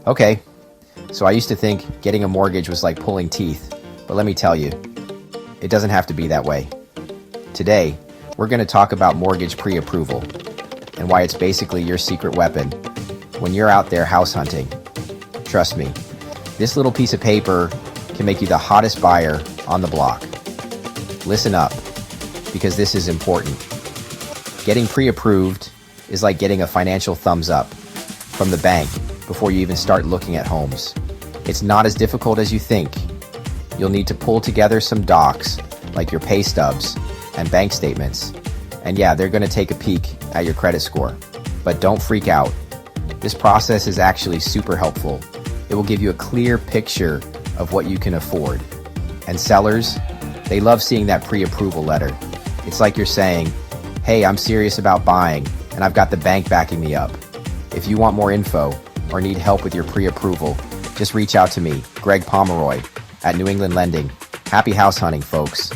Okay, so I used to think getting a mortgage was like pulling teeth, but let me tell you, it doesn't have to be that way. Today, we're going to talk about mortgage pre-approval and why it's basically your secret weapon when you're out there house hunting. Trust me, this little piece of paper can make you the hottest buyer on the block. Listen up, because this is important. Getting pre-approved is like getting a financial thumbs up from the bank before you even start looking at homes. It's not as difficult as you think. You'll need to pull together some docs like your pay stubs and bank statements. And yeah, they're going to take a peek at your credit score. But don't freak out. This process is actually super helpful. It will give you a clear picture of what you can afford. And sellers, they love seeing that pre-approval letter. It's like you're saying, hey, I'm serious about buying, and I've got the bank backing me up. If you want more info or need help with your pre-approval, just reach out to me, Gregg Pomeroy, at New England Lending. Happy house hunting, folks.